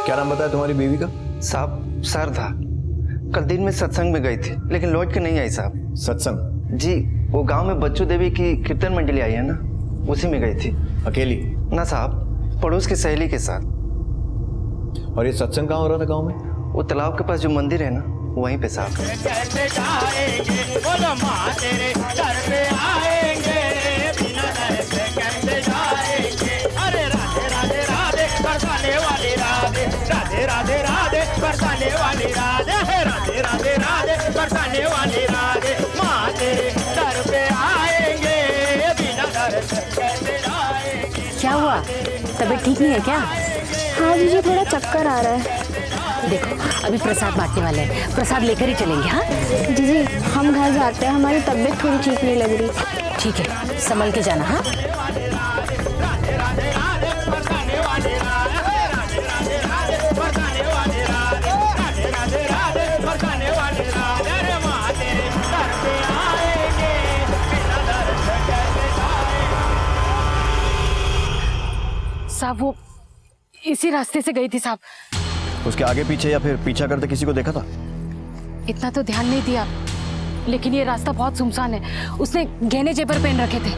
क्या नाम बताया तुम्हारी बीवी का? साहब सर था, कल दिन में सत्संग में गई थी लेकिन लौट के नहीं आई साहब। सत्संग? जी, वो गांव में बच्चू देवी की कीर्तन मंडली आई है ना, उसी में गई थी। अकेली? ना साहब, पड़ोस की सहेली के साथ। और ये सत्संग कहाँ हो रहा था गांव में? वो तालाब के पास जो मंदिर है ना, वहीं पे साहब। राधे राधे बरसाने वाली राधे, राधे राधे राधे बरसाने वाली राधे, माँ तेरे दर पे आएंगे, बिना डर से कैसे जाएंगे। क्या हुआ, तबीयत ठीक नहीं है क्या? हाँ जीजी, थोड़ा चक्कर आ रहा है। देखो अभी प्रसाद बांटने वाले हैं, प्रसाद लेकर ही चलेंगे। हाँ जीजी, हम घर जाते हैं, हमारी तबीयत थोड़ी ठीक नहीं लग रही। ठीक है, संभल के जाना। हाँ साहब, वो इसी रास्ते से गई थी साहब। उसके आगे पीछे या फिर पीछा करते किसी को देखा था? इतना तो ध्यान नहीं दिया, लेकिन ये रास्ता बहुत सुनसान है। उसने गहने जेवर पहन रखे थे।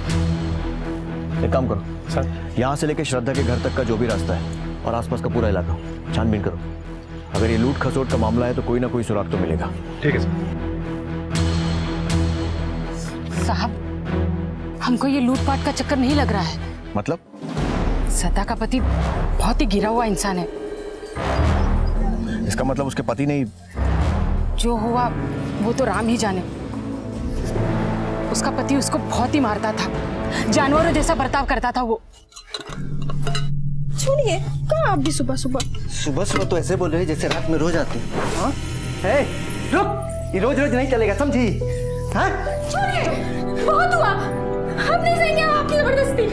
एक काम करो सर, यहाँ से लेकर श्रद्धा के घर तक का जो भी रास्ता है और आसपास का पूरा इलाका छानबीन करो। अगर ये लूट खसोट का मामला है तो कोई ना कोई सुराग तो मिलेगा। ठीक है सर। साहब, हमको ये लूटपाट का चक्कर नहीं लग रहा है। मतलब? श्रद्धा का पति बहुत ही गिरा हुआ इंसान है। इसका मतलब उसके पति ने? जो हुआ वो तो राम ही जाने। उसका पति उसको बहुत ही मारता था, जानवरों जैसा बर्ताव करता था वो। सुनिए, कहाँ आप भी सुबह सुबह? सुबह सुबह तो ऐसे बोल रहे जैसे रात में रोज आती है। हे, रुक, ये रोज रोज नहीं चलेगा, समझी? हाँ? सुनिए, बहुत हुआ, हम नहीं सहेंगे आपकी जबरदस्ती।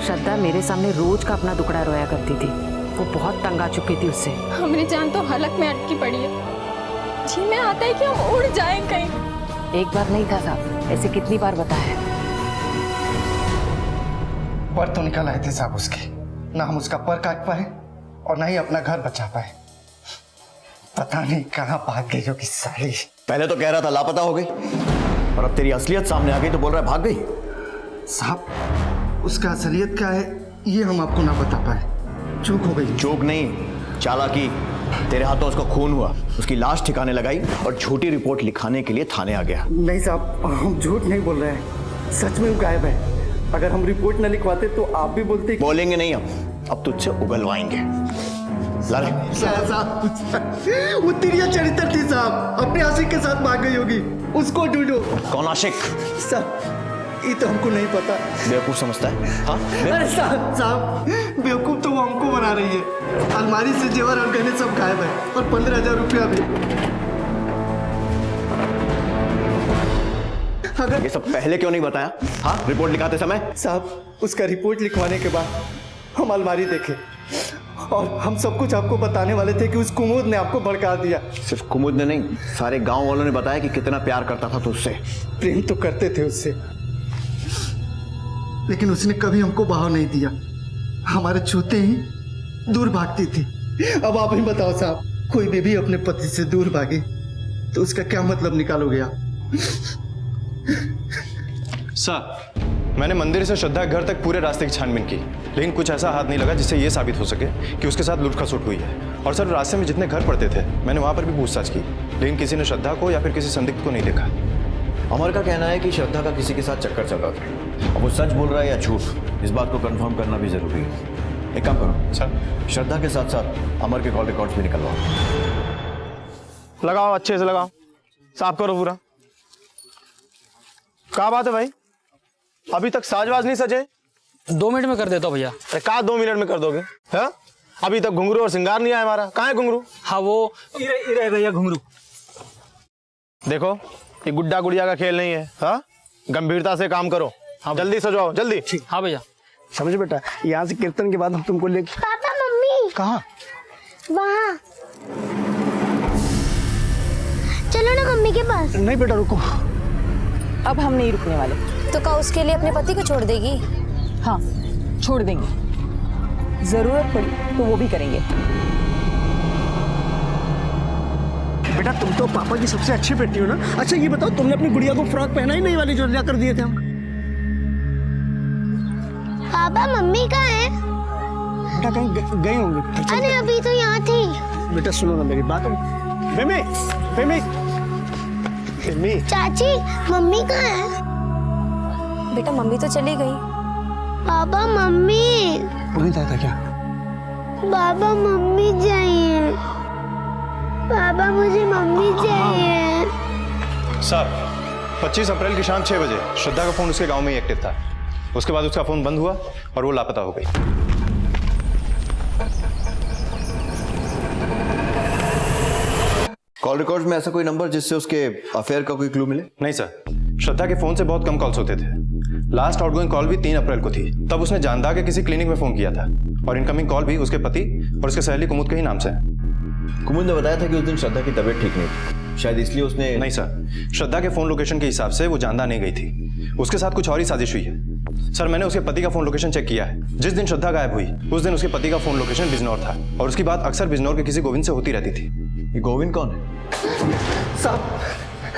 श्रद्धा मेरे सामने रोज का अपना दुखड़ा रोया करती थी। वो बहुत तंग आ चुकी थी उससे। हमारी जान तो हलक में अटकी पड़ी है। जी में आता है कि हम उड़ जाएं कहीं। एक बार नहीं था साहब, ऐसे कितनी बार बताया। पर तो निकल आए थे साहब उसके, ना हम उसका पर काट पाए और ना ही अपना घर बचा पाए। पता नहीं कहाँ भाग गई होगी साली। पहले तो कह रहा था लापता हो गई, और अब तेरी असलियत सामने आ गई तो बोल रहा है भाग गई। साहब, उसका असलियत क्या है ये हम आपको ना बता पाए। चूक हो गई। चूक नहीं, चालाकी। तेरे हाथों उसका खून हुआ, उसकी लाश ठिकाने लगाई और झूठी रिपोर्ट लिखाने के लिए थाने आ गया। नहीं साहब, हम झूठ नहीं बोल रहे हैं, सच में वो गायब है। अगर हम रिपोर्ट न लिखवाते तो आप भी बोलते। बोलेंगे नहीं, अब तुझसे उगलवाएंगे। साहब, वो तिरिया चरित्र थी साहब, अपने आशिक के साथ भाग गई होगी, उसको ढूंढो। कौन आशिक? साहब, ये तो हमको नहीं पता। बेवकूफ समझता है? हाँ? अरे साहब, बेवकूफ तो वो हमको बना रही है। अलमारी से जेवर और गहने सब गायब है और 15,000 रुपया भी। अगर ये सब पहले क्यों नहीं बताया? हाँ, रिपोर्ट लिखाते समय? साहब, उसका रिपोर्ट लिखवाने के बाद हम अलमारी देखे और हम सब कुछ आपको बताने वाले थे कि उस कुमुद ने आपको भड़का दिया। सिर्फ कुमुद ने नहीं, सारे गांव वालों ने बताया कि कितना प्यार करता था तुझसे। प्रेम तो करते थे उससे, लेकिन उसने कभी हमको बहाव नहीं दिया। हमारे छूते ही दूर भागती थी। अब आप ही बताओ साहब, कोई बेबी अपने पति से दूर भागे तो उसका क्या मतलब निकालोगे आप? सर, मैंने मंदिर से श्रद्धा के घर तक पूरे रास्ते की छानबीन की, लेकिन कुछ ऐसा हाथ नहीं लगा जिससे ये साबित हो सके कि उसके साथ लूट खसोट हुई है। और सर, रास्ते में जितने घर पड़ते थे मैंने वहां पर भी पूछताछ की, लेकिन किसी ने श्रद्धा को या फिर किसी संदिग्ध को नहीं देखा। अमर का कहना है कि श्रद्धा का किसी के साथ चक्कर चल रहा था। अब वो सच बोल रहा है या झूठ, इस बात को कंफर्म करना भी जरूरी है। एक काम करो सर, श्रद्धा के साथ साथ अमर के कॉल रिकॉर्ड्स भी निकलवाओ। लगाओ, अच्छे से लगाओ, साफ करो पूरा। क्या बात है भाई, अभी तक साजवाज नहीं सजे? 2 मिनट में कर देता हूँ भैया। अरे कहाँ 2 मिनट में कर दोगे? हाँ, अभी तक घुंघरू और सिंगार नहीं आया हमारा। कहाँ है घुंघरू? हाँ, वो इरे भैया घुंघरू। देखो, ये गुड्डा गुड़िया का खेल नहीं है। हाँ, गंभीरता से काम करो। हाँ जल्दी सजाओ जल्दी। हाँ भैया। समझ बेटा, यहाँ से कीर्तन के बाद हम तुमको लेके। पापा मम्मी कहाँ? वहाँ चलो ना मम्मी के पास। नहीं बेटा रुको। अब हम नहीं रुकने वाले। तो क्या उसके लिए अपने पति को छोड़ देगी? हाँ छोड़ देंगे, जरूरत पड़ी तो वो भी करेंगे। बेटा तुम तो पापा की सबसे अच्छी बेटी हो ना। अच्छा ये बताओ, तुमने अपनी गुड़िया को फ्रॉक पहना ही नहीं वाली जो ला कर दिए थे हम? पापा मम्मी कहाँ है? बेटा कहीं गए होंगे। अरे अभी तो यहाँ थी। बेटा सुनो ना मेरी बात। फेमी फेमी फेमी। चाची मम्मी कहाँ है? बेटा मम्मी तो चली गई। Papa mummy. पुनीत आया था क्या? पापा मम्मी चाहिए। पापा मुझे मम्मी चाहिए। साहब 25 अप्रैल की शाम 6 बजे श्रद्धा का फोन उसके गांव में ही एक्टिव था। उसके बाद उसका फोन बंद हुआ और वो लापता हो गई। कॉल रिकॉर्ड्स में ऐसा कोई नंबर जिससे उसके अफेयर का कोई क्लू मिले? नहीं सर, श्रद्धा के फोन से बहुत कम कॉल्स होते थे। लास्ट आउटगोइंग कॉल भी 3 अप्रैल को थी। तब उसने जानदा के किसी क्लिनिक में फोन किया था और इनकमिंग कॉल भी उसके पति और उसके सहेली कुमुद के ही नाम से है। कुमुद ने बताया था कि उस दिन श्रद्धा की तबीयत ठीक नहीं थी, शायद इसलिए उसने। नहीं सर, श्रद्धा के फोन लोकेशन के हिसाब से वो जानदा नहीं गई थी। उसके साथ कुछ और ही साजिश हुई है। सर मैंने उसके पति का फोन लोकेशन चेक किया है। जिस दिन श्रद्धा गायब हुई उस दिन उसके पति का फोन लोकेशन बिजनौर था और उसकी बात अक्सर बिजनौर के किसी गोविंद से होती रहती थी। ये गोविंद कौन है?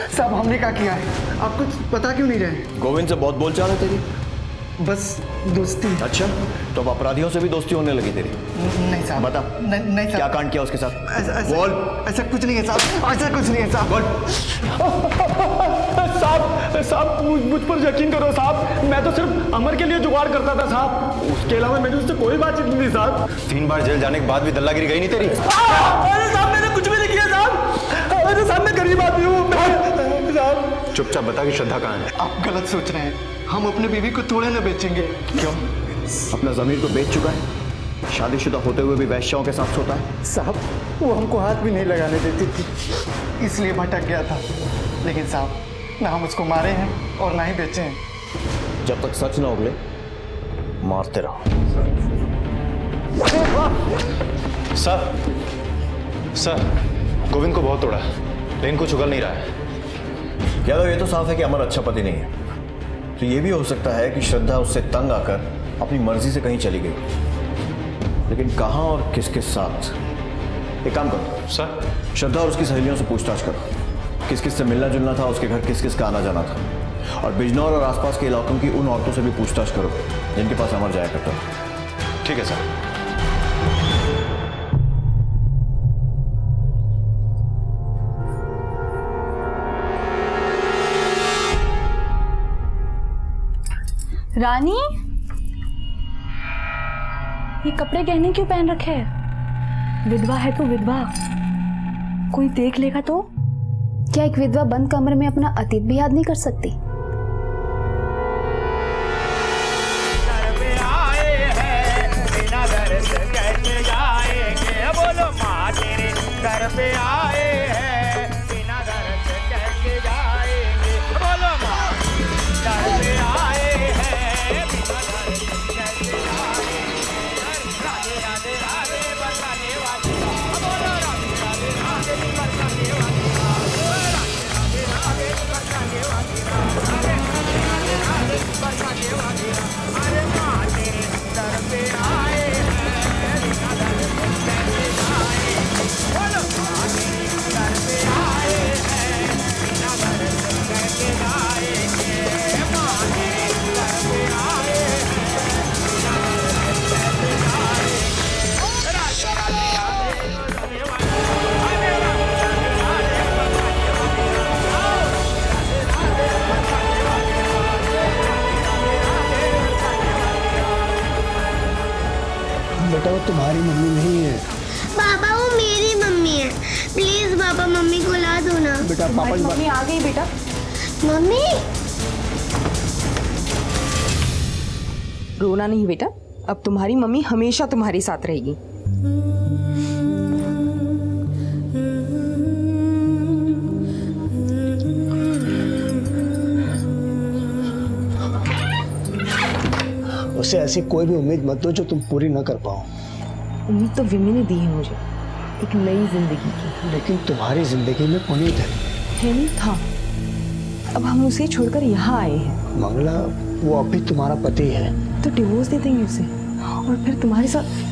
साहब हमने क्या किया है आपको पता क्यों नहीं रहे? गोविंद से बहुत बोलचाल है तेरी? बस दोस्ती। अच्छा तो अब अपराधियों से भी दोस्ती होने लगी तेरी? नहीं साहब। बता नहीं साहब। क्या कांड किया उसके साथ? बोल। ऐसा कुछ नहीं है साहब, ऐसा कुछ नहीं है साहब। बोल। साहब मुझ पर यकीन करो साहब, मैं तो सिर्फ अमर के लिए जुगाड़ करता था साहब, उसके अलावा मैंने उससे कोई बातचीत नहीं की साहब। 3 बार जेल जाने के बाद भी दल्लागिरी गई नहीं तेरी? अरे साहब मैंने कुछ भी नहीं किया साहब। अरे साहब मैं गरीब आदमी हूँ साहब। चुपचाप बता कि श्रद्धा कहाँ है। आप गलत सोच रहे हैं, हम अपने बीवी को थोड़े ना बेचेंगे। क्यों? अपना जमीर तो बेच चुका है, शादीशुदा होते हुए भी वैश्याओं के साथ सोता है। साहब वो हमको हाथ भी नहीं लगाने देती थी, इसलिए भटक गया था। लेकिन साहब ना हम उसको मारे हैं और ना ही बेचे हैं। जब तक सच ना उगले मारते रहो। सर गोविंद को बहुत तोड़ा लेकिन कुछ उगल नहीं रहा है। क्या तो ये तो साफ है कि अमर अच्छा पति नहीं है। तो ये भी हो सकता है कि श्रद्धा उससे तंग आकर अपनी मर्जी से कहीं चली गई, लेकिन कहां और किसके साथ? एक काम करो सर, श्रद्धा और उसकी सहेलियों से पूछताछ करो, किस किस से मिलना जुलना था, उसके घर किस किस का आना जाना था। और बिजनौर और आसपास के इलाकों की उन औरतों से भी पूछताछ करो जिनके पास अमर जाया करता था। ठीक है सर। रानी, ये कपड़े गहने क्यों पहन रखे हैं? विधवा है तो विधवा, कोई देख लेगा तो? क्या एक विधवा बंद कमरे में अपना अतीत भी याद नहीं कर सकती? घर पे आए हैं बिना घर से कैसे जाएंगे? बोलो माँ तेरे घर पे आए हैं बिना घर से कैसे जाएंगे? बोलो माँ घर पे आए हैं बिना घर से कैसे जाएंगे? राधे राधे राधे बरसाने वाली, बोलो राधे राधे राधे बरसाने वाली, राधे राधे बरसाने वाली, राधे राधे बरसाने वाली। अरे माँ तेरे घर पे आए हैं बिना घर से कैसे जाएंगे? बोलो माँ तेरे घर पे आए हैं बिना घर से कैसे जाएंगे? माँ तेरे घर पे आए हैं बिना घर से कैसे जाएंगे? राधे राधे राधे बरसाने वाली, अरे राधे राधे राधे बरसाने वाली, आओ राधे राधे बरसाने वाली, बेटा वो तुम्हारी मम्मी नहीं है। पापा वो मेरी मम्मी है, प्लीज पापा मम्मी को ला दो ना। बेटा पापा की मम्मी आ गई बेटा। मम्मी रोना नहीं बेटा, अब तुम्हारी मम्मी हमेशा तुम्हारे साथ रहेगी। उससे ऐसी कोई भी उम्मीद मत दो जो तुम पूरी ना कर पाओ। उम्मीद तो विमी ने दी है मुझे, एक नई जिंदगी की। लेकिन तुम्हारी जिंदगी में पुनीत है। नहीं था, अब हम उसे छोड़कर यहाँ आए हैं। मंगला, वो अब भी तुम्हारा पति है। तो डिवोर्स दे देंगे उसे और फिर तुम्हारे साथ।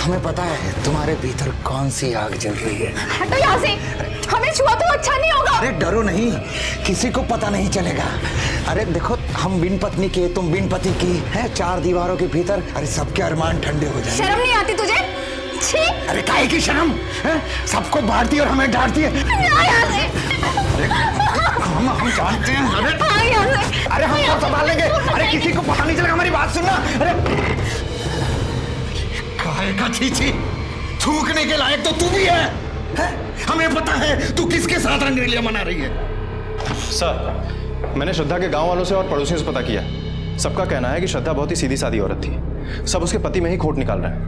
हमें पता है तुम्हारे भीतर कौन सी आग जल रही है। हटो यहाँ से, हमें छुआ तो अच्छा नहीं होगा। अरे डरो नहीं, किसी को पता नहीं चलेगा। अरे देखो, हम बिन पत्नी के, तुम बिन पति की है, 4 दीवारों के भीतर। अरे सबके अरमान ठंडे हो जाए। शर्म नहीं आती तुझे? छी! अरे काहे की शर्म है? सबको बांटती और हमें डांटती है। हम जानते हैं। अरे हम सब संभाल लेंगे। अरे किसी को पता नहीं चलेगा, हमारी बात सुनना। अरे काहे का छी, थूकने के लायक तो तू भी है? हमें पता है तू किसके साथ रंगरेलियां मना रही है। सर, मैंने श्रद्धा के गांव वालों से और पड़ोसियों से पता किया। सबका कहना है कि श्रद्धा बहुत ही सीधी सादी औरत थी। सब उसके पति में ही खोट निकाल रहे हैं।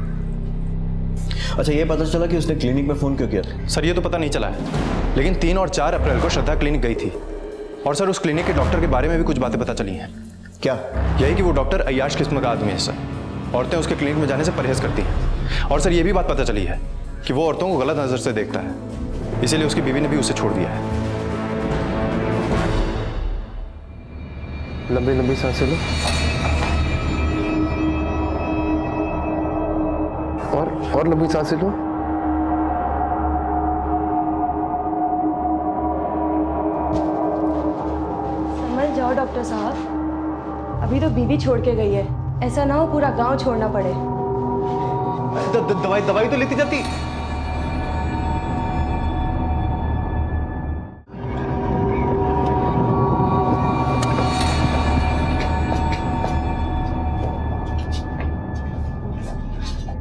अच्छा, ये पता चला कि उसने क्लिनिक में फोन क्यों किया था? सर, ये तो पता नहीं चला है, लेकिन 3 और 4 अप्रैल को श्रद्धा क्लिनिक गई थी। और सर, उस क्लिनिक के डॉक्टर के बारे में भी कुछ बातें पता चली हैं। क्या? यही कि वो डॉक्टर अय्याश किस्म का आदमी है सर। औरतें उसके क्लिनिक में जाने से परहेज करती हैं। और सर, ये भी बात पता चली है कि वो औरतों को गलत नजर से देखता है, इसीलिए उसकी बीवी ने भी उसे छोड़ दिया है। लंबी लंबी सांसें लो और लंबी सांसें लो। समझ जाओ डॉक्टर साहब, अभी तो बीवी छोड़ के गई है, ऐसा ना हो पूरा गांव छोड़ना पड़े। दवाई तो लेती जाती।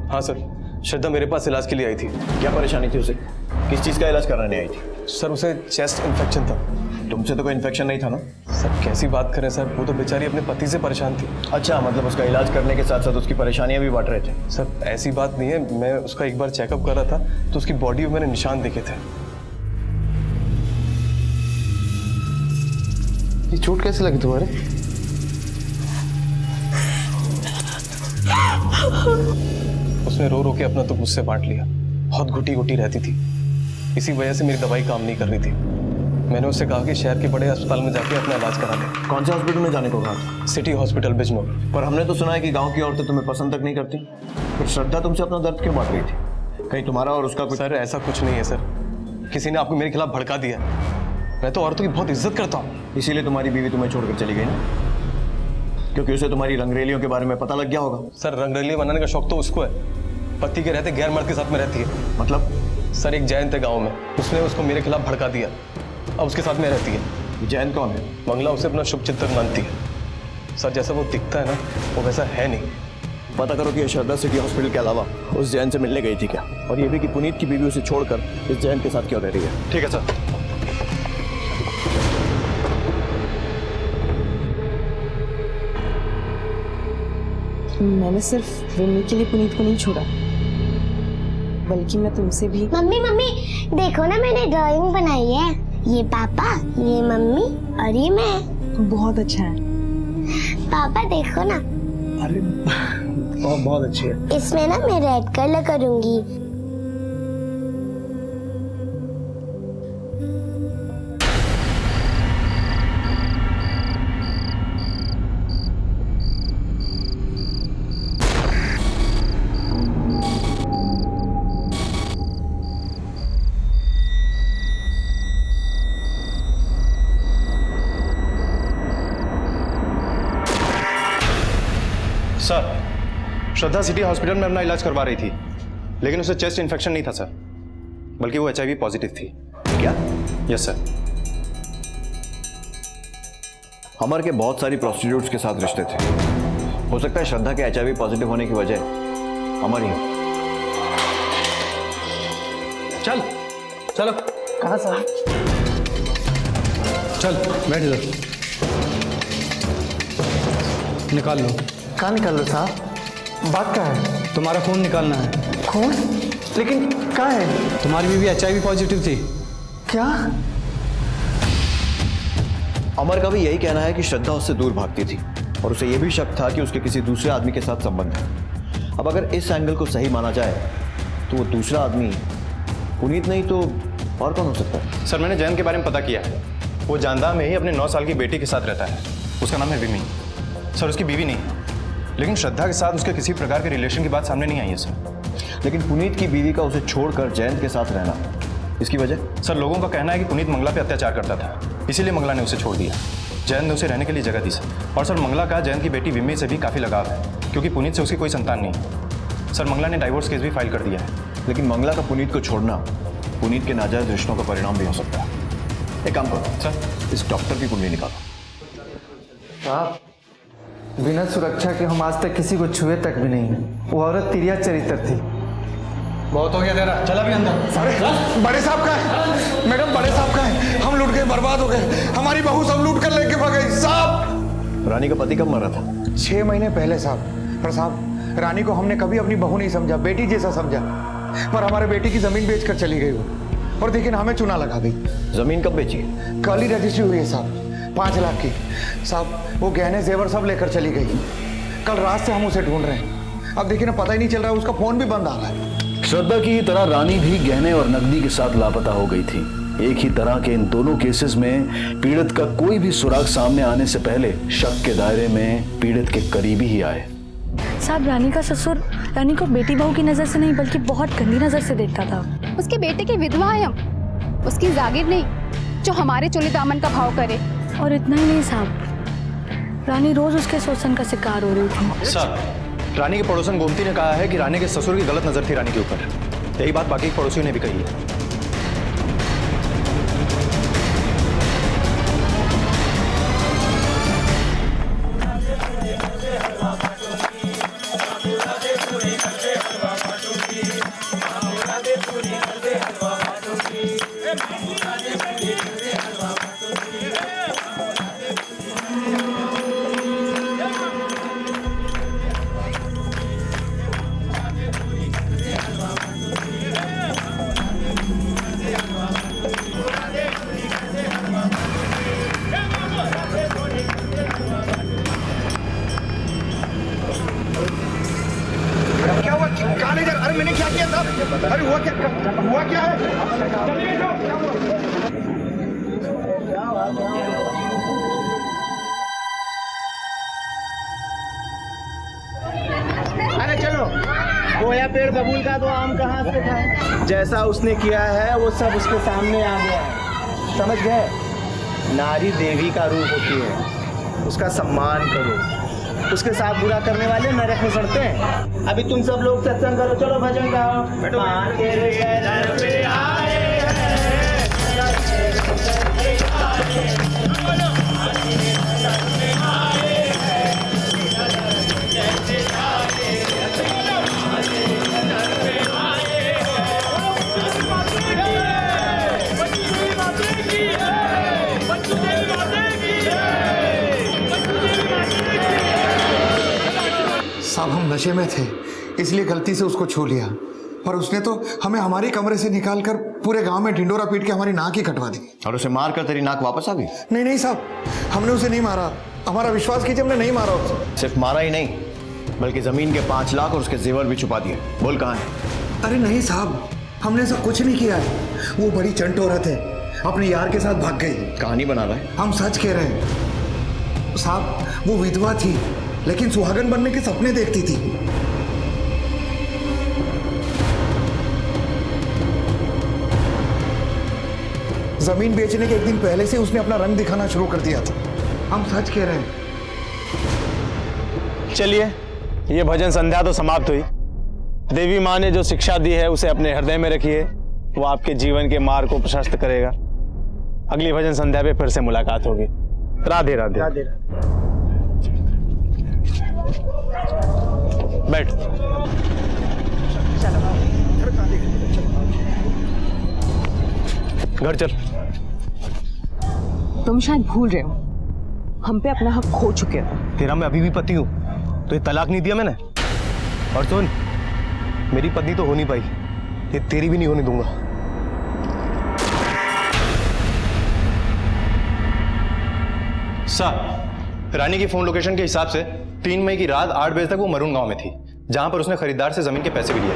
हाँ सर, श्रद्धा मेरे पास इलाज के लिए आई थी। क्या परेशानी थी उसे? किस चीज का इलाज कराने आई थी? सर, उसे चेस्ट इन्फेक्शन था। तुमसे तो कोई इन्फेक्शन नहीं था ना? सर, कैसी बात करें सर, वो तो बेचारी अपने पति से परेशान थी। अच्छा, मतलब उसका इलाज करने के साथ साथ उसकी परेशानियां भी बांट रहे थे? सर, ऐसी बात नहीं है, मैं उसका एक बार चेकअप कर रहा था तो उसकी बॉडी में मैंने निशान देखे थे। ये चोट कैसे लगी तुम्हारे? उसने रो रो के अपना तो मुझसे बांट लिया। बहुत घुटी घुटी रहती थी, इसी वजह से मेरी दवाई काम नहीं कर रही थी। मैंने उससे कहा कि शहर के बड़े अस्पताल में जाके अपना इलाज करा ले। कौन से हॉस्पिटल में जाने को कहा था? City hospital Bijnor. पर हमने तो सुना है कि गांव की औरतें तुम्हें पसंद तक नहीं करती। फिर श्रद्धा तुमसे अपना दर्द क्यों बांट रही थी? कहीं तुम्हारा और उसका कुछ? सर, ऐसा कुछ नहीं है सर, किसी ने आपको मेरे खिलाफ भड़का दिया। मैं तो औरतों की बहुत इज्जत करता हूँ। इसीलिए तुम्हारी बीवी तुम्हें छोड़कर चली गई ना? क्योंकि उसे तुम्हारी रंगरेलियों के बारे में पता लग गया होगा। सर, रंगरेलियां बनाने का शौक तो उसको है, पति के रहते गैर मर्द के साथ में रहती है। मतलब? सर, एक जैन थे गांव में, उसने उसको मेरे खिलाफ भड़का दिया, अब उसके साथ में रहती है। जैन कौन है? मंगला उसे अपना शुभचिंतक मानती है। सर, जैसा वो दिखता है ना, वो वैसा है नहीं। पता करो कि श्रद्धा सिटी हॉस्पिटल के अलावा उस जैन से मिलने गई थी क्या? और ये भी कि पुनीत की बीवी उसे छोड़कर इस जैन के साथ क्यों रह रही है? ठीक है सर। मैंने सिर्फ विमी के लिए पुनीत को नहीं छोड़ा, बल्कि मैं तुमसे भी। मम्मी मम्मी देखो ना, मैंने ड्राइंग बनाई है। ये पापा, ये मम्मी और ये मैं। बहुत अच्छा है। पापा देखो ना। अरे बहुत अच्छी है। इसमें ना मैं रेड कलर करूंगी। सर, श्रद्धा सिटी हॉस्पिटल में अपना इलाज करवा रही थी, लेकिन उसे चेस्ट इन्फेक्शन नहीं था सर। बल्कि वो HIV पॉजिटिव थी। क्या? Yes sir. अमर के बहुत सारी प्रोस्टिट्यूट्स के साथ रिश्ते थे। हो सकता है श्रद्धा के HIV पॉजिटिव होने की वजह अमर ही हो। चल चलो। कहाँ साहब? चल बैठ इधर, निकाल लो। कहाँ निकाल लो साहब? बात क्या है? तुम्हारा खून निकालना है। खून? लेकिन क्या है? तुम्हारी बीवी HIV पॉजिटिव थी। क्या? अमर का भी यही कहना है कि श्रद्धा उससे दूर भागती थी और उसे यह भी शक था कि उसके किसी दूसरे आदमी के साथ संबंध है। अब अगर इस एंगल को सही माना जाए तो वो दूसरा आदमी पुनीत नहीं तो और कौन हो सकता है? सर मैंने जयंत के बारे में पता किया है। वो जानदा में ही अपने 9 साल की बेटी के साथ रहता है। उसका नाम है विमी। सर उसकी बीवी नहीं, लेकिन श्रद्धा के साथ उसके किसी प्रकार के रिलेशन की बात सामने नहीं आई है सर। लेकिन पुनीत की बीवी का उसे छोड़कर जयंत के साथ रहना, इसकी वजह? सर लोगों का कहना है कि पुनीत मंगला पे अत्याचार करता था, इसीलिए मंगला ने उसे छोड़ दिया। जयंत ने उसे रहने के लिए जगह दी सर। और सर मंगला का जयंत की बेटी विमी से भी काफ़ी लगाव है, क्योंकि पुनीत से उसकी कोई संतान नहीं। सर मंगला ने डाइवोर्स केस भी फाइल कर दिया है। लेकिन मंगला का पुनीत को छोड़ना पुनीत के नाजायज रिश्तों का परिणाम भी हो सकता है। एक काम करो सर, इस डॉक्टर की कुंडली निकालो। साहब, बिना सुरक्षा के हम आज तक किसी को छुए तक भी नहीं। वो औरत तिरिया चरित्र थी। बहुत हो गया तेरा, चल अभी अंदर। अरे बड़े साहब का है मैडम, बड़े साहब का है। हम लूट गए, बर्बाद हो गए। हमारी बहू सब लूट कर लेके भाग गई साहब। रानी का पति कब मरा था? 6 महीने पहले साहब। पर साहब रानी को हमने कभी अपनी बहू नहीं समझा, बेटी जैसा समझा। पर हमारे बेटी की जमीन बेचकर चली गई वो, और देखिए ना हमें चुना लगा गई। जमीन कब बेची है? कल ही रजिस्ट्री हुई है साहब, 5 लाख की। साहब वो गहने जेवर सब लेकर चली गई। कल रात से हम उसे ढूंढ रहे हैं। अब देखिए ना पता ही नहीं चल रहा है, उसका फोन भी बंद आ रहा है। श्रद्धा की तरह रानी भी गहने और नकदी के साथ लापता हो गई थी। एक ही तरह के इन दोनों केसेस में पीड़ित का कोई भी सुराग सामने आने से पहले शक के दायरे में पीड़ित के करीबी ही आए। साहब रानी का ससुर रानी को बेटी बहू की नजर से नहीं बल्कि बहुत गंदी नजर से देखता था। उसके बेटे की विधवा है हम, उसकी जागीर नहीं जो हमारे चोली दामन का भाव करे। और इतना ही नहीं साहब, रानी रोज उसके शोषण का शिकार हो रही थी। सर रानी के पड़ोसन गोमती ने कहा है कि रानी के ससुर की गलत नजर थी रानी के ऊपर। यही बात बाकी पड़ोसियों ने भी कही है। अरे मैंने क्या किया साहब? अरे हुआ क्या है? अरे चलो, गोया पेड़ बबूल का तो आम कहाँ से खाए। जैसा उसने किया है वो सब उसके सामने आ गया है, समझ गए? नारी देवी का रूप होती है, उसका सम्मान करो। उसके साथ बुरा करने वाले नरक में सड़ते हैं। अभी तुम सब लोग सत्संग करो, चलो भजन गाओ। माँ तेरे दर पे आए साहब हम नशे में थे, इसलिए गलती से उसको छू लिया। और उसने तो हमें हमारे कमरे से निकालकर पूरे गांव में ढिंडोरा पीट के हमारी नाक ही कटवा दी। और उसे मार कर तेरी नाक वापस आ गई? नहीं नहीं साहब, हमने उसे नहीं मारा। हमारा विश्वास कीजिए, हमने नहीं मारा उसे। सिर्फ मारा ही नहीं, बल्कि जमीन के 5 लाख और उसके जेवर भी छुपा दिए। बोल कहाँ है? अरे नहीं साहब, हमने ऐसा कुछ नहीं किया है। वो बड़ी चंट औरत है, अपने यार के साथ भाग गई। कहानी बना रहा है? हम सच कह रहे हैं साहब। वो विधवा थी, लेकिन सुहागन बनने के सपने देखती थी। जमीन बेचने के 1 दिन पहले से उसने अपना रंग दिखाना शुरू कर दिया था। हम सच कह रहे हैं। चलिए, ये भजन संध्या तो समाप्त हुई। देवी माँ ने जो शिक्षा दी है उसे अपने हृदय में रखिए। वो आपके जीवन के मार्ग को प्रशस्त करेगा। अगली भजन संध्या पे फिर से मुलाकात होगी। राधे राधे। राधे बैठ। घर चल। तुम शायद भूल रहे हो, हम पे अपना हक खो चुके थे। तेरा मैं अभी भी पति हूं, तो ये तलाक नहीं दिया मैंने। और सुन, मेरी पत्नी तो हो नहीं पाई, ये तेरी भी नहीं होने दूंगा। सर, रानी की फोन लोकेशन के हिसाब से 3 मई की रात 8 बजे तक वो मरून गांव में थी, जहां पर उसने खरीदार से जमीन के पैसे भी लिए थे।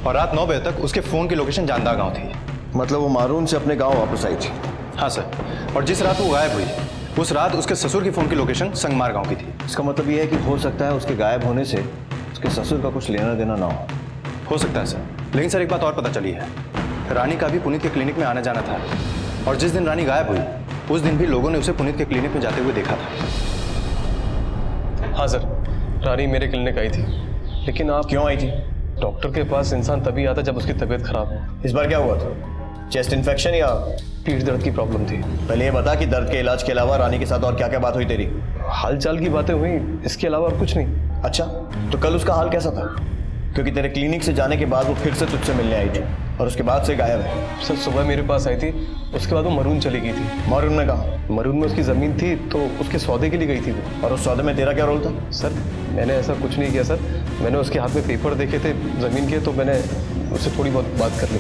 और रात 9 बजे तक उसके फोन की लोकेशन जानदार गांव थी। मतलब वो मारून से अपने गांव वापस आई थी? हाँ सर, और जिस रात वो गायब हुई उस रात उसके ससुर की फोन की लोकेशन संगमार गांव की थी। इसका मतलब ये है कि हो सकता है उसके गायब होने से उसके ससुर का कुछ लेना देना ना हो सकता है सर, लेकिन सर एक बात और पता चली है, रानी का भी पुनीत के क्लिनिक में आना जाना था, और जिस दिन रानी गायब हुई उस दिन भी लोगों ने उसे पुनीत के क्लिनिक में जाते हुए देखा था। हाँ सर, रानी मेरे क्लिनिक आई थी। लेकिन आप क्यों आई थी? डॉक्टर के पास इंसान तभी आता जब उसकी तबीयत खराब हो। इस बार क्या हुआ था? चेस्ट इन्फेक्शन या पीठ दर्द की प्रॉब्लम थी। पहले ये बता कि दर्द के इलाज के अलावा रानी के साथ और क्या क्या बात हुई तेरी? हालचाल की बातें हुई, इसके अलावा और कुछ नहीं। अच्छा, तो कल उसका हाल कैसा था? क्योंकि तेरे क्लिनिक से जाने के बाद वो फिर से तुझसे मिलने आई थी और उसके बाद से गायब है। सर सुबह मेरे पास आई थी, उसके बाद वो मरून चली गई थी। मरून में कहाँ? मरून में उसकी ज़मीन थी तो उसके सौदे के लिए गई थी वो। और उस सौदे में तेरा क्या रोल था? सर मैंने ऐसा कुछ नहीं किया सर, मैंने उसके हाथ में पेपर देखे थे ज़मीन के, तो मैंने उससे थोड़ी बहुत बात कर ली।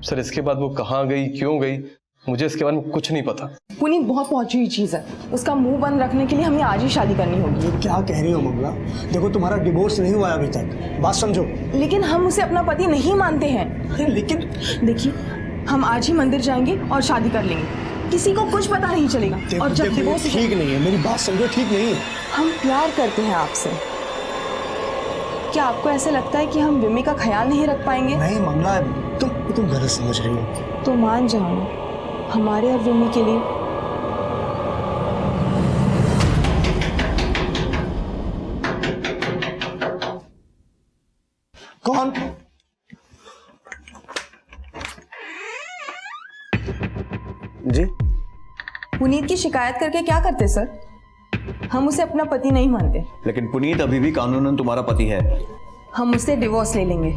सर इसके बाद वो कहाँ गई, क्यों गई, मुझे इसके बारे में कुछ नहीं पता। पुनीत बहुत पहुंची हुई चीज है, उसका मुंह बंद रखने के लिए हमें आज ही शादी करनी होगी। क्या कह रही हो मंगला? देखो तुम्हारा डिवोर्स नहीं हुआ अभी तक, बात समझो। लेकिन हम उसे अपना पति नहीं मानते हैं। लेकिन देखिए, हम आज ही मंदिर जाएंगे और शादी कर लेंगे, किसी को कुछ पता नहीं चलेगा। और जब डिवोर्स ठीक नहीं है, मेरी बात समझो, ठीक नहीं है। हम प्यार करते हैं आपसे, क्या आपको ऐसा लगता है कि हम विमी का ख्याल नहीं रख पाएंगे? नहीं मंगला, तुम गलत समझ रही हो। तो मान जाओ, हमारे और विमी के लिए कौन? जी? पुनीत की शिकायत करके क्या करते सर? हम उसे अपना पति नहीं मानते। लेकिन पुनीत अभी भी कानूनन तुम्हारा पति है। हम उससे डिवोर्स ले लेंगे।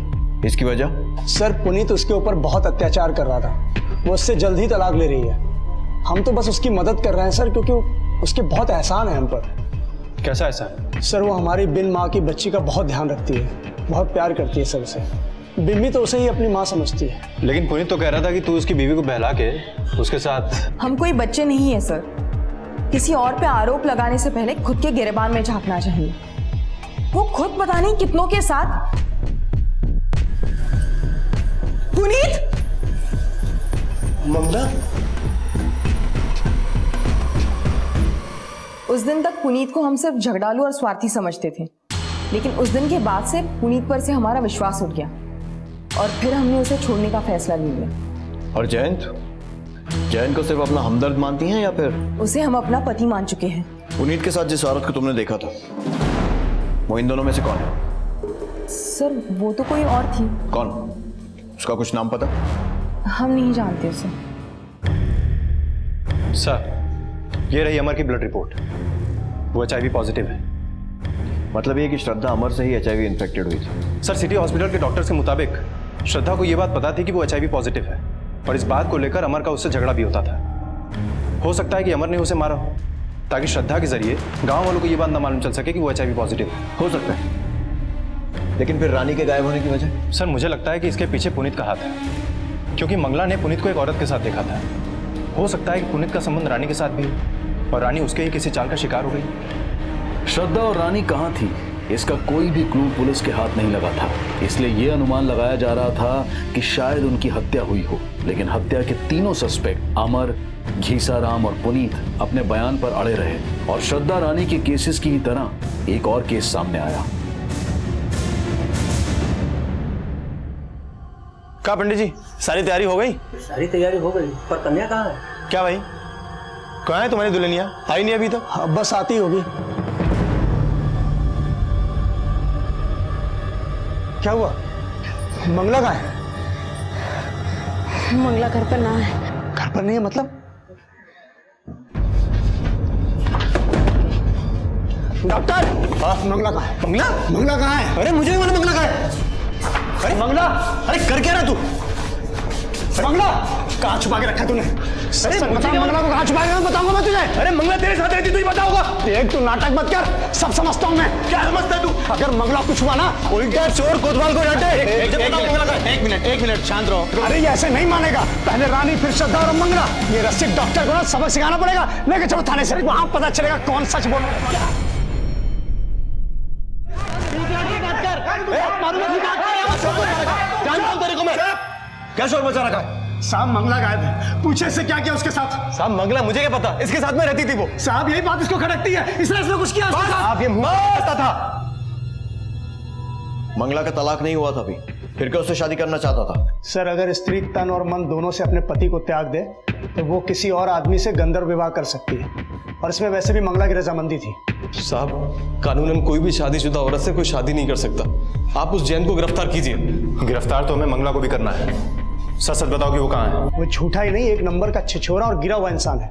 इसकी वजह? सर पुनीत उसके ऊपर बहुत अत्याचार कर रहा था, वो उससे जल्द ही तलाक ले रही है। हम तो बस उसकी मदद कर रहे हैं सर, क्योंकि उसके बहुत एहसान है हम पर। कैसा एहसान? सर वो हमारी बिन माँ की बच्ची का बहुत ध्यान रखती है, बहुत प्यार करती है सर उसे। बिम्मी तो उसे ही अपनी माँ समझती है। लेकिन पुनीत तो कह रहा था कि तू उसकी बीवी को बहला के उसके साथ। हम कोई बच्चे नहीं है सर, किसी और पे आरोप लगाने से पहले खुद के गिरेबान में झांकना चाहिए। वो खुद पता नहीं कितनों के साथ। पुनीत! ममता, उस दिन तक पुनीत को हम सिर्फ झगड़ालू और स्वार्थी समझते थे, लेकिन उस दिन के बाद से पुनीत पर से हमारा विश्वास उठ गया और फिर हमने उसे छोड़ने का फैसला ले लिया। और जयंत को सिर्फ अपना हमदर्द मानती हैं या फिर? उसे हम अपना पति मान चुके हैं। पुनीत के साथ जिस औरत को तुमने देखा था, वो इन दोनों में से कौन है? सर वो तो कोई और थी। कौन? उसका कुछ नाम पता? हम नहीं जानते उसे। सर ये रही अमर की ब्लड रिपोर्ट, वो HIV पॉजिटिव है। मतलब ये कि श्रद्धा अमर से ही HIV इन्फेक्टेड हुई थी? सर सिटी हॉस्पिटल के डॉक्टर के मुताबिक श्रद्धा को यह बात पता थी कि वो HIV पॉजिटिव है, और इस बात को लेकर अमर का उससे झगड़ा भी होता था। हो सकता है कि अमर ने उसे मारा हो ताकि श्रद्धा के जरिए गांव वालों को यह बात ना मालूम चल सके कि वो HIV पॉजिटिव है। हो सकता है, लेकिन फिर रानी के गायब होने की वजह? सर मुझे लगता है कि इसके पीछे पुनीत का हाथ है, क्योंकि मंगला ने पुनीत को एक औरत के साथ देखा था। हो सकता है कि पुनीत का संबंध रानी के साथ भी हो और रानी उसके ही किसी चाल का शिकार हो गई। श्रद्धा और रानी कहाँ थी, इसका कोई भी क्लू पुलिस के हाथ नहीं लगा था, इसलिए यह अनुमान लगाया जा रहा था कि शायद उनकी हत्या हुई हो। लेकिन हत्या के तीनों सस्पेक्ट अमर, घीसाराम और पुनीत अपने बयान पर अड़े रहे और श्रद्धा रानी के केसेस की ही तरह एक और केस सामने आया। क्या पंडित जी, सारी तैयारी हो गई? सारी तैयारी हो गई, पर कन्या कहाँ है? क्या भाई, कहाँ है तुम्हारी दुल्हनिया? आई नहीं अभी तक? बस आती होगी। क्या हुआ? मंगला कहाँ है? मंगला घर पर ना है। घर पर नहीं है मतलब? डॉक्टर! मंगला कहाँ है? मंगला कहाँ है? अरे मुझे भी मालूम मंगला कहाँ है। अरे मंगला! अरे कर क्या रहा तू? मंगला कहाँ छुपा के रखा तूने? अरे बता मंगला को कहाँ छुपा के, मैं बताऊंगा मैं तुझे। अरे मंगला तेरे साथ रहती तुझे पता होगा। देख तू नाटक मत कर, सब समझता हूँ मैं। क्या समझता है तू? अगर मंगला कुछ हुआ ना, उल्टा चोर कोतवाल को डांटे। एक मिनट शांत रहो। अरे ये ऐसे नहीं मानेगा। पहले रानी फिर श्रद्धा और मंगला। ये रसिक डॉक्टर को ना सबक सिखाना पड़ेगा। लेके चलो थाने से, वहां पता चलेगा कौन सच बोल रहा है। क्या शोर मचा रखा है? साहब मंगला गायब है, पूछे इससे क्या किया उसके साथ। साहब मंगला मुझे क्या पता, इसके साथ में रहती थी वो। साहब यही बात इसको खटकती है, इसने इसमें कुछ किया उसके साथ। आप ये मुंह था। मंगला का तलाक नहीं हुआ था अभी, फिर क्या उससे शादी करना चाहता था? सर अगर स्त्री तन और मन दोनों से अपने पति को त्याग दे तो वो किसी और आदमी से गंधर्व विवाह कर सकती है, और इसमें वैसे भी मंगला की रजामंदी थी। साहब कानूनन कोई भी शादीशुदा औरत से कोई शादी नहीं कर सकता। आप उस जैन को गिरफ्तार कीजिए। गिरफ्तार तो हमें मंगला को भी करना है। सच सच बताओ कि वो कहाँ है? वो झूठा ही नहीं, एक नंबर का छिछोरा और गिरा हुआ इंसान है।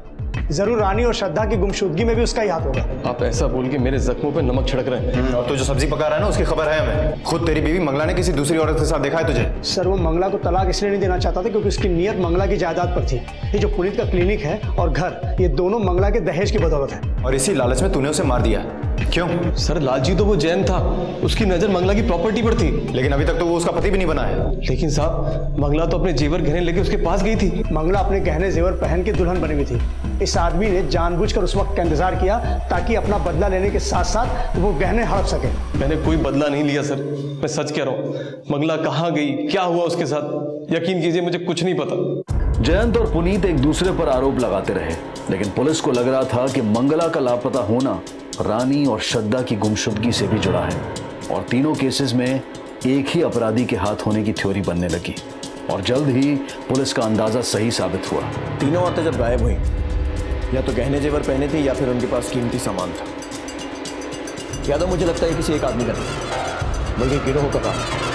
जरूर रानी और श्रद्धा की गुमशुदगी में भी उसका ही हाथ होगा। आप ऐसा बोल के मेरे जख्मों पे नमक छिड़क रहे हैं। और तू जो सब्जी पका रहा है ना, उसकी खबर है हमें। खुद तेरी बीवी मंगला ने किसी दूसरी औरत के साथ देखा है तुझे? सर वो मंगला को तलाक इसलिए नहीं देना चाहता था क्योंकि उसकी नीयत मंगला की जायदाद पर थी। ये जो पुनीत का क्लिनिक है और घर, ये दोनों मंगला के दहेज की बदौलत है। और इसी लालच में तूने उसे मार दिया। क्यों? सर लालजी तो वो जैन था, उसकी नजर मंगला की प्रॉपर्टी पर थी। लेकिन अभी तक तो वो उसका पति भी नहीं बना है। लेकिन साहब मंगला तो अपने जेवर गहने लेके उसके पास गई थी। मंगला अपने गहने जेवर पहन के दुल्हन बनी हुई थी। इस आदमी ने जानबूझकर उस वक्त का इंतजार किया ताकि अपना बदला लेने के साथ साथ वो गहने हड़प सके। मैंने कोई बदला नहीं लिया सर, मैं सच कह रहा हूँ। मंगला कहाँ गई, क्या हुआ उसके साथ, यकीन कीजिए मुझे कुछ नहीं पता। जयंत और पुनीत एक दूसरे पर आरोप लगाते रहे, लेकिन पुलिस को लग रहा था कि मंगला का लापता होना रानी और श्रद्धा की गुमशुदगी से भी जुड़ा है, और तीनों केसेस में एक ही अपराधी के हाथ होने की थ्योरी बनने लगी, और जल्द ही पुलिस का अंदाजा सही साबित हुआ। तीनों औरतें जब गायब हुई, या तो गहने जेवर पहने थे या फिर उनके पास कीमती सामान था। या तो मुझे लगता है किसी एक आदमी का नहीं, बल्कि गिरोह का काम।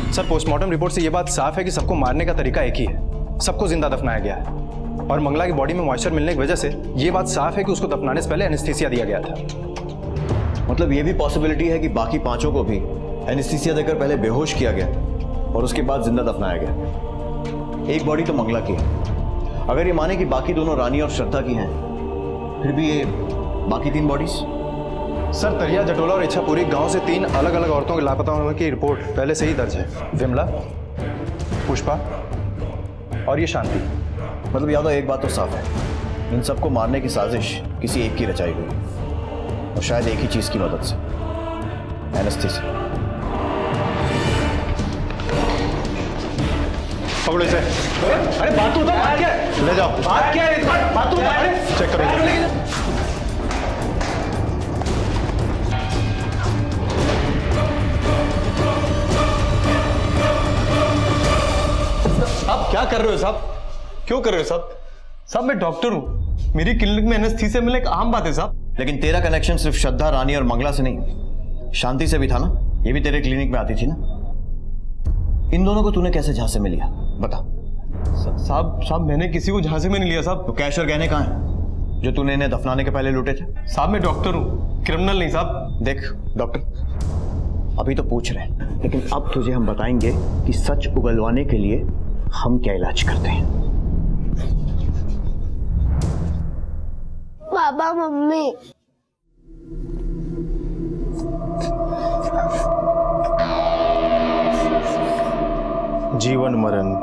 सर पोस्टमार्टम रिपोर्ट से यह बात साफ है कि सबको मारने का तरीका एक ही है, सबको जिंदा दफनाया गया है। और मंगला की बॉडी में मॉइस्चर मिलने की वजह से यह बात साफ है कि उसको दफनाने से पहले एनेस्थीसिया दिया गया था। मतलब यह भी पॉसिबिलिटी है कि बाकी पांचों को भी एनेस्थीसिया देकर पहले बेहोश किया गया और उसके बाद जिंदा दफनाया गया। एक बॉडी तो मंगला की है। अगर ये माने कि बाकी दोनों रानी और श्रद्धा की हैं, फिर भी ये बाकी तीन बॉडीज? सर तरिया, जटोला और इच्छापुरी गांव से 3 अलग अलग औरतों के लापता होने की रिपोर्ट पहले से ही दर्ज है। विमला, पुष्पा और ये शांति। मतलब यादव एक बात तो साफ है, इन सबको मारने की साजिश किसी एक की रचाई हुई, और शायद एक ही चीज की मदद से, एनेस्थीसिया। पकड़ो इसे। अरे बात तो बात क्या है? ले जाओ। बात क्या है? बात तो चेक करो। आप क्या कर रहे हो साहब? क्यों कर रहे हो साहब? साहब मैं डॉक्टर हूं, मेरी क्लिनिक में एनेस्थीसिया मिलना एक आम बात है साहब। लेकिन तेरा कनेक्शन सिर्फ श्रद्धा, रानी और मंगला से नहीं, शांति से भी था ना। ये भी तेरे क्लिनिक में आती थी ना। इन दोनों को तूने कैसे झांसे में लिया, बता। साहब मैंने किसी को झांसे में नहीं लिया साहब। तो कैश और गहने कहाँ हैं जो तूने इन्हें दफनाने के पहले लूटे थे? साहब मैं डॉक्टर हूं, क्रिमिनल नहीं साहब। देख डॉक्टर, अभी तो पूछ रहे हैं, लेकिन अब तुझे हम बताएंगे कि सच उगलवाने के लिए हम क्या इलाज करते हैं। पापा मम्मी, जीवन मरण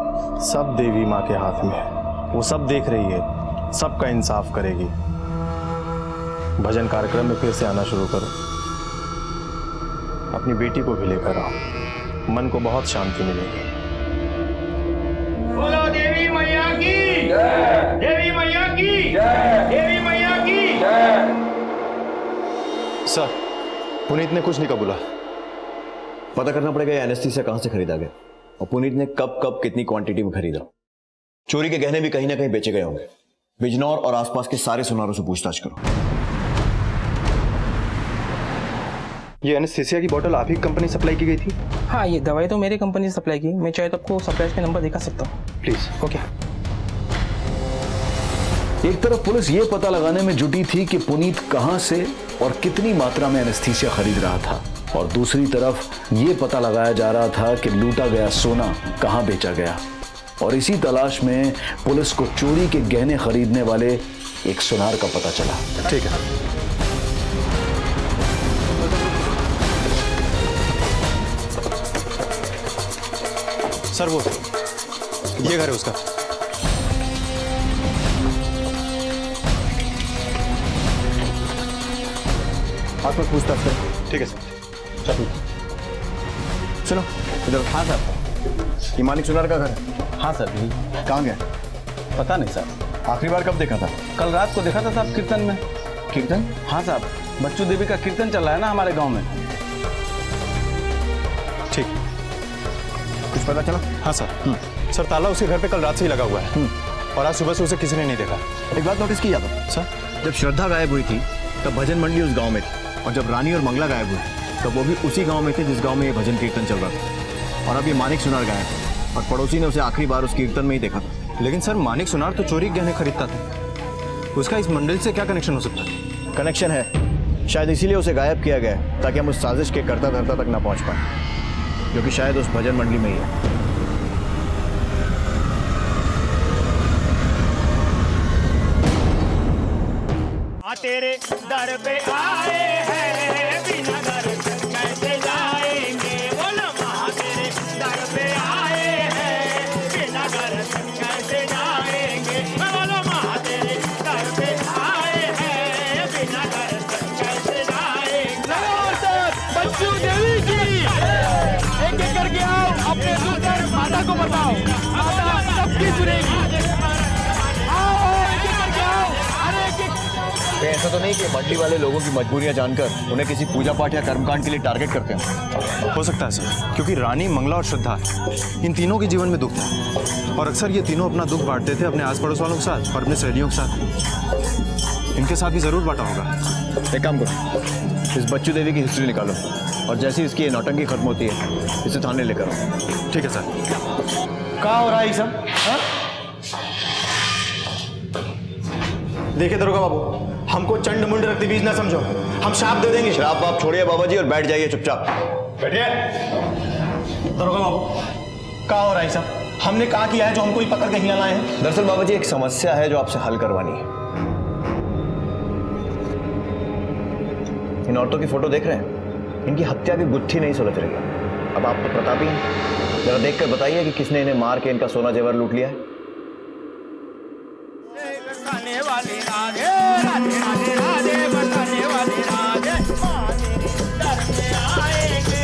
सब देवी माँ के हाथ में है, वो सब देख रही है, सबका इंसाफ करेगी। भजन कार्यक्रम में फिर से आना शुरू करो, अपनी बेटी को भी लेकर आओ, मन को बहुत शांति मिलेगी। बोलो देवी मैया की जय, देवी मैया की जय, सर, पुनीत ने कुछ नहीं कबूला। पता करना पड़ेगा ये एनेस्थीसिया कहां से खरीदा गया और पुनीत ने कब कब कितनी क्वांटिटी में खरीदा। चोरी के गहने भी कहीं ना कहीं बेचे गए होंगे। बिजनौर और आसपास के सारे सुनारों से पूछताछ करो। ये एनेस्थीसिया की बोतल आप ही कंपनी सप्लाई की गई थी? हाँ, ये दवाई तो मेरी कंपनी से सप्लाई की। मैं चाहे तो आपको सप्लायर के नंबर दिखा सकता हूँ। प्लीज। ओके। एक तरफ पुलिस ये पता लगाने में जुटी थी कि पुनीत कहां से और कितनी मात्रा में एनेस्थीसिया खरीद रहा था, और दूसरी तरफ ये पता लगाया जा रहा था कि लूटा गया सोना कहां बेचा गया। और इसी तलाश में पुलिस को चोरी के गहने खरीदने वाले एक सुनार का पता चला। ठीक है। सर, वो ये घर है उसका। आप लोग पूछताछ करें। ठीक है सर। चलो सुनो इधर। हाँ सर। ये मालिक सुनार का घर है? हाँ सर। कहाँ गया? पता नहीं सर। आखिरी बार कब देखा था? कल रात को देखा था साहब, कीर्तन में। कीर्तन? हाँ साहब, बच्चू देवी का कीर्तन चल रहा है ना हमारे गांव में। ठीक। कुछ पता चला? हाँ सर। सर, ताला उसके घर पे कल रात से ही लगा हुआ है और आज सुबह से उसे किसी ने नहीं देखा। एक बात नोटिस की आपने? सर, जब श्रद्धा गायब हुई थी तब भजन मंडली उस गांव में थी, और जब रानी और मंगला गायब हुई तब वो भी उसी गांव में थे जिस गांव में ये भजन कीर्तन चल रहा था। और अब ये मानिक सुनार गायब है और पड़ोसी ने उसे आखिरी बार उस कीर्तन में ही देखा था। लेकिन सर, मानिक सुनार तो चोरी के गहने खरीदता था। उसका इस मंडल से क्या कनेक्शन हो सकता है? कनेक्शन है, शायद इसीलिए उसे गायब किया गया है ताकि हम उस साजिश के कर्ता धर्ता तक ना पहुंच पाए, जो कि शायद उस भजन मंडली में ही है। तेरे दर पे आए हैं, बिना दर कैसे जाएंगे। बोलो माँ, तेरे दर पे आए हैं, बिना दर कैसे जाएंगे। बोलो माँ, तेरे दर पे आए हैं, बिना दर कैसे जाएंगे। बच्चू देवी की एक एक करके आओ, अपने सुंदर माता को बताओ, माता सबकी सुनेगी। ऐसा तो नहीं कि मंडली वाले लोगों की मजबूरियां जानकर उन्हें किसी पूजा पाठ या कर्मकांड के लिए टारगेट करते हैं? हो सकता है सर, क्योंकि रानी, मंगला और श्रद्धा, इन तीनों के जीवन में दुख था और अक्सर ये तीनों अपना दुख बांटते थे अपने आस पड़ोस वालों के साथ और अपने सहेलियों के साथ। इनके साथ भी जरूर बांटा होगा। एक काम करो, इस बच्चू देवी की हिस्ट्री निकालो और जैसे ही इसकी नौटंकी खत्म होती है इसे थाने लेकर आओ। ठीक है सर। क्या हो रहा है ये सब? देखिए दरोगा बाबू, हमको चंड मुंड रक्ति बीज ना समझो, हम श्राप दे देंगे। श्राप आप छोड़िए बाबा जी और बैठ जाइए चुपचाप। बैठिए। दरोगा बाबू, क्या हो रहा है सब? हमने कहा किया है जो हमको ही पकड़ के यहाँ लाए हैं? दरअसल बाबा जी एक समस्या है जो आपसे हल करवानी है। इन औरतों की फोटो देख रहे हैं? इनकी हत्या की गुत्थी नहीं सुलझ रही है। अब आप तो प्रतापी हैं, जरा देखकर बताइए कि किसने इन्हें मार के इनका सोना जेवर लूट लिया है। बरसाने वाली राधे, राधे राधे राधे, बरसाने वाली राधे, दर पे आएंगे,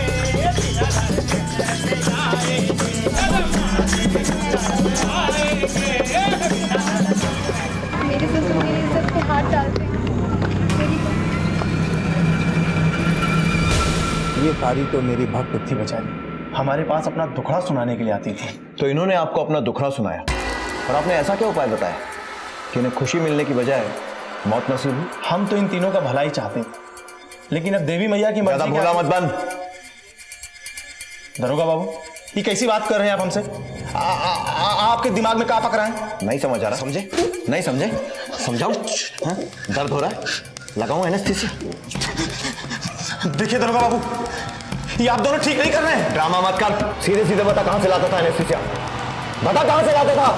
बिना दर कैसे जाएंगे। मेरे ससुर मेरे सब पे हाथ डालते हैं। ये कारी तो मेरी भक्त थी बेचारी, हमारे पास अपना दुखड़ा सुनाने के लिए आती थी। तो इन्होंने आपको अपना दुखड़ा सुनाया और आपने ऐसा क्या उपाय बताया कि इन्हें खुशी मिलने की बजाय मौत नसीब हुई? हम तो इन तीनों का भला ही चाहते थे, लेकिन अब देवी मैया की मर्जी। भोला मत बन। दरोगा बाबू, ये कैसी बात कर रहे हैं आप हमसे? आपके दिमाग में क्या पक रहा है? नहीं समझ आ रहा। समझे? नहीं समझे? समझाओ। हाँ? दर्द हो रहा है? लगाऊं एनेस्थीसिया? देखिए दरोगा बाबू, ये आप दोनों ठीक नहीं कर रहे हैं। ड्रामा मत कर, सीधे सीधे बता कहां से लाता था एनेस्थीसिया? बता कहां से लाता था?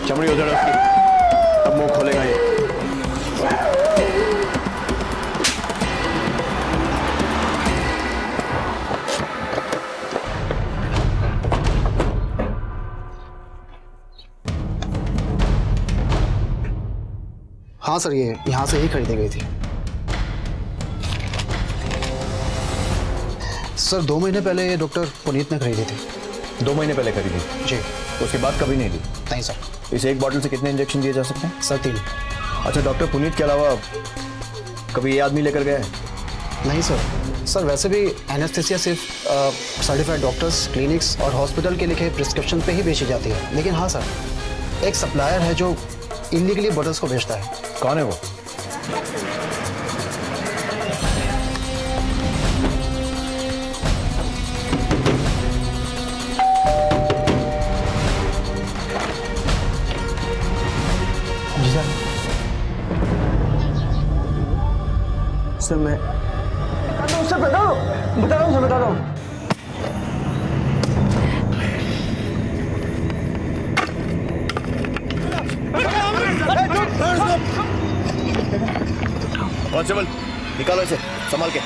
चमड़ी उधड़ उसकी, अब मुंह खोलेगा ये। हाँ सर, ये यहाँ से ही खरीदी गई थी। सर 2 महीने पहले ये डॉक्टर पुनीत ने खरीदी थी। 2 महीने पहले खरीदी? जी। उसके बाद कभी नहीं ली? नहीं सर। इस एक बॉटल से कितने इंजेक्शन दिए जा सकते हैं? सर 3। अच्छा, डॉक्टर पुनीत के अलावा कभी ये आदमी लेकर गया है? नहीं सर वैसे भी एनेस्थेसिया सिर्फ सर्टिफाइड डॉक्टर्स, क्लिनिक्स और हॉस्पिटल के लिखे प्रिस्क्रिप्शन पे ही बेची जाती है। लेकिन हाँ सर, एक सप्लायर है जो इलीगली बॉटल्स को बेचता है। कौन है वो? जी सर मैं उससे बता रहा हूँ। कांस्टेबल, निकालो इसे, संभाल के।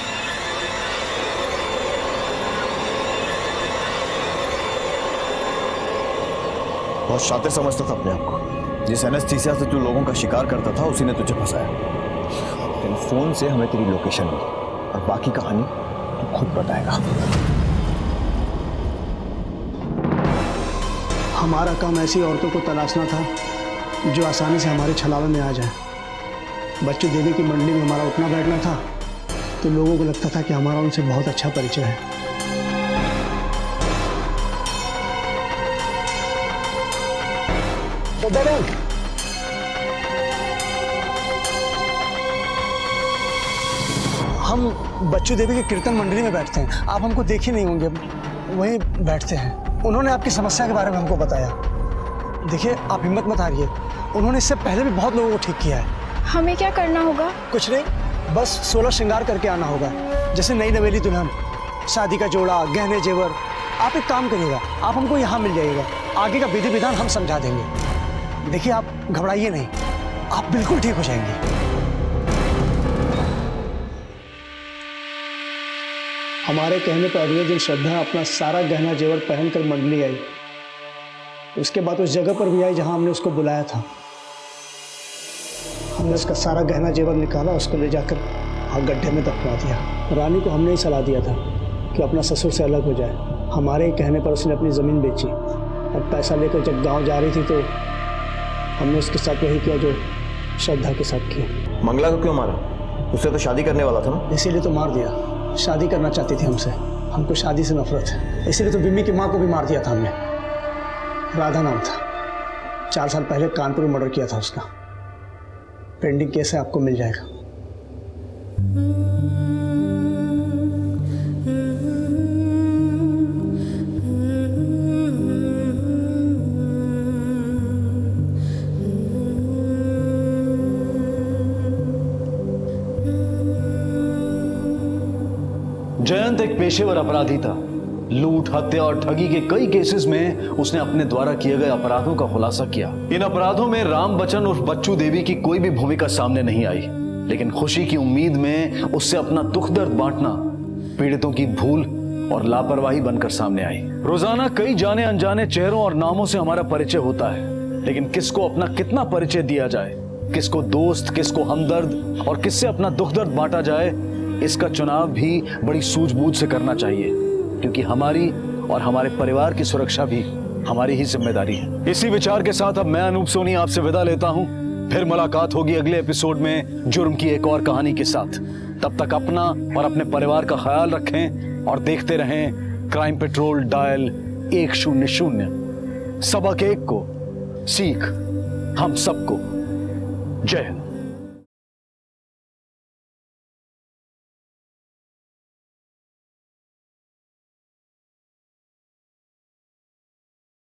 बहुत शातिर समझता था अपने आप को। जिस एनेस्थीसिया से तू लोगों का शिकार करता था उसी ने तुझे फंसाया। लेकिन फोन से हमें तेरी लोकेशन मिली और बाकी कहानी तू खुद बताएगा। हमारा काम ऐसी औरतों को तलाशना था जो आसानी से हमारे छलावे में आ जाए। बच्चू देवी की मंडली में हमारा उठना बैठना था तो लोगों को लगता था कि हमारा उनसे बहुत अच्छा परिचय है। हम बच्चू देवी की कीर्तन मंडली में बैठते हैं। आप हमको देखे नहीं होंगे, वहीं बैठते हैं। उन्होंने आपकी समस्या के बारे में हमको बताया। देखिए, आप हिम्मत मत हारिए, उन्होंने इससे पहले भी बहुत लोगों को ठीक किया है। हमें क्या करना होगा? कुछ नहीं, बस 16 श्रृंगार करके आना होगा, जैसे नई नवेली दुल्हन, शादी का जोड़ा, गहने जेवर। आप एक काम करिएगा, आप हमको यहाँ मिल जाइएगा, आगे का विधि विधान हम समझा देंगे। देखिए, आप घबराइए नहीं, आप बिल्कुल ठीक हो जाएंगे। हमारे कहने पर अगले दिन श्रद्धा अपना सारा गहना जेवर पहनकर मंडली आई। उसके बाद उस जगह पर भी आई जहां हमने उसको बुलाया था। हमने उसका सारा गहना जेवर निकाला, उसको ले जाकर गड्ढे में दफना दिया। रानी को हमने ही सलाह दिया था कि अपना ससुर से अलग हो जाए। हमारे ही कहने पर उसने अपनी ज़मीन बेची और पैसा लेकर जब गांव जा रही थी तो हमने उसके साथ वही किया जो श्रद्धा के साथ किया। मंगला को क्यों मारा? उससे तो शादी करने वाला था ना? इसीलिए तो मार दिया। शादी करना चाहती थी हमसे, हमको शादी से नफरत है, इसीलिए तो बिम्मी की माँ को भी मार दिया था हमने। राधा नाम था, 4 साल पहले कानपुर में मर्डर किया था उसका। पेंडिंग केस है, आपको मिल जाएगा। जयंत एक पेशेवर अपराधी था। लूट, हत्या और ठगी के कई केसेस में उसने अपने द्वारा किए गए अपराधों का खुलासा किया। इन अपराधों में राम बच्चन और बच्चू देवी की कोई भी भूमिका सामने नहीं आई, लेकिन खुशी की उम्मीद में उससे अपना दुख दर्द बांटना पीड़ितों की भूल और लापरवाही बनकर सामने आई। रोजाना कई जाने अनजाने चेहरों और नामों से हमारा परिचय होता है, लेकिन किसको अपना कितना परिचय दिया जाए, किसको दोस्त, किसको हमदर्द और किससे अपना दुख दर्द बांटा जाए, इसका चुनाव भी बड़ी सूझबूझ से करना चाहिए, क्योंकि हमारी और हमारे परिवार की सुरक्षा भी हमारी ही जिम्मेदारी है। इसी विचार के साथ अब मैं अनूप सोनी आपसे विदा लेता हूं। फिर मुलाकात होगी अगले एपिसोड में जुर्म की एक और कहानी के साथ। तब तक अपना और अपने परिवार का ख्याल रखें और देखते रहें क्राइम पेट्रोल डायल 100। सबक एक को, सीख हम सबको। जय हिंद।